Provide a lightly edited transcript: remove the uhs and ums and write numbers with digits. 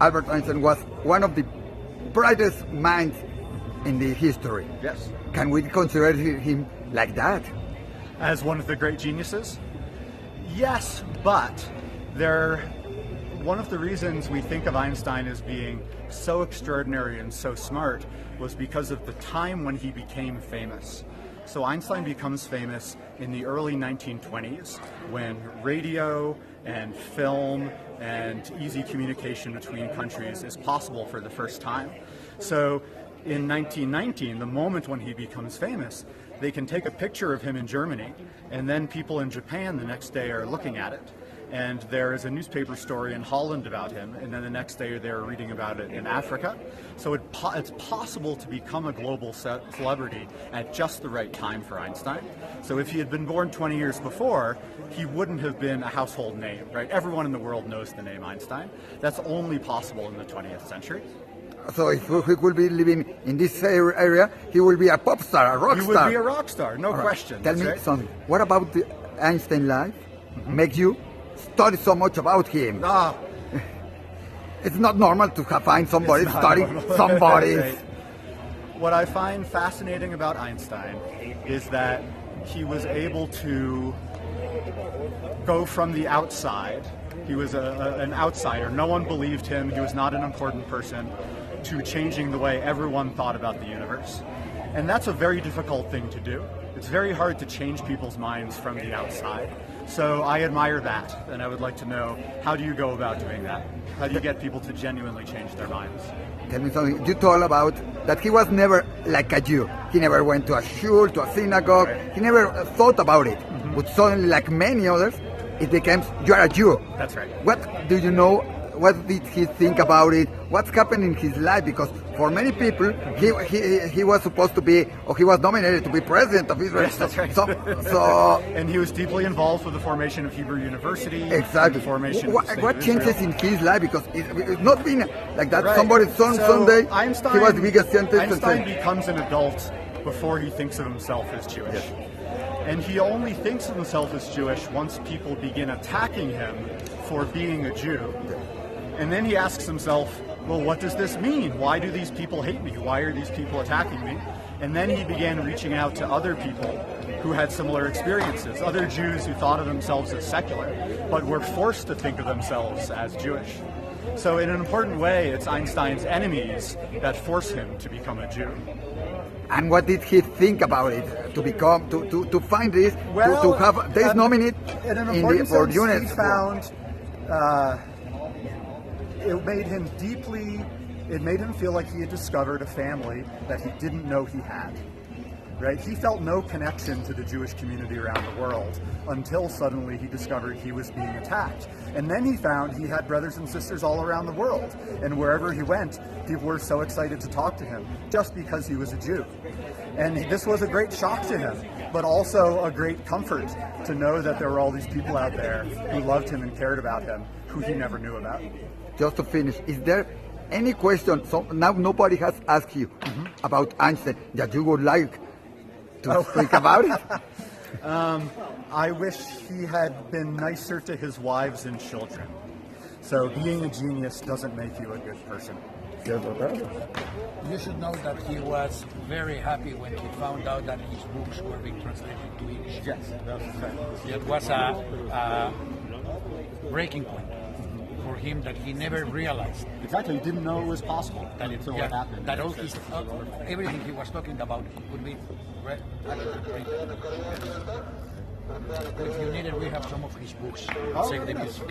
Albert Einstein was one of the brightest minds in the history. Yes. Can we consider him like that? As one of the great geniuses? Yes, but one of the reasons we think of Einstein as being so extraordinary and so smart was because of the time when he became famous. So Einstein becomes famous in the early 1920s when radio and film and easy communication between countries is possible for the first time. So in 1919, the moment when he becomes famous, they can take a picture of him in Germany, and then people in Japan the next day are looking at it. And there is a newspaper story in Holland about him, and then the next day they're reading about it in Africa. So it's possible to become a global celebrity at just the right time for Einstein. So if he had been born 20 years before, he wouldn't have been a household name, right? Everyone in the world knows the name Einstein. That's only possible in the 20th century. So if he could be living in this area, he will be a pop star, a rock star. He would be a rock star, no question. Tell me right? something. What about the Einstein life makes you study so much about him? It's not normal to find somebody studying somebody. Right. What I find fascinating about Einstein is that he was able to go from the outside. He was an outsider. No one believed him. He was not an important person, to changing the way everyone thought about the universe. And that's a very difficult thing to do. It's very hard to change people's minds from the outside. So I admire that, and I would like to know, how do you go about doing that? How do you get people to genuinely change their minds? Tell me something. You told about that he was never like a Jew. He never went to a shul, to a synagogue. Right. He never thought about it. But suddenly, like many others, it becomes, you are a Jew. That's right. What do you know? What did he think about it? What's happened in his life? Because for many people, he was supposed to be, or he was nominated to be president of Israel. Yes, that's right. So and he was deeply involved with the formation of Hebrew University. exactly. The formation What changes in his life? Because it's not been like that. Right. Somebody's son someday, Einstein, he was the biggest scientist. Einstein becomes an adult before he thinks of himself as Jewish. Yes. And he only thinks of himself as Jewish once people begin attacking him for being a Jew. And then he asks himself, well, what does this mean? Why do these people hate me? Why are these people attacking me? And then he began reaching out to other people who had similar experiences, other Jews who thought of themselves as secular, but were forced to think of themselves as Jewish. So in an important way, it's Einstein's enemies that force him to become a Jew. And what did he think about it to become, to find this, Well, to have this nominate in an in important for sense, units? he found it made him feel like he had discovered a family that he didn't know he had. Right? He felt no connection to the Jewish community around the world until suddenly he discovered he was being attacked. And then he found he had brothers and sisters all around the world. And wherever he went, people were so excited to talk to him just because he was a Jew. And this was a great shock to him, but also a great comfort to know that there were all these people out there who loved him and cared about him, who he never knew about. Just to finish, is there any question, so now nobody has asked you about Einstein, that you would like to think about it? I wish he had been nicer to his wives and children. So being a genius doesn't make you a good person. You should know that he was very happy when he found out that his books were being translated to English. Yes, that was right. It was a breaking point for him that he never realized. Exactly, he didn't know it was possible until it happened. That all his, everything he was talking about could be actually. If you need it, we have some of his books. Save the music.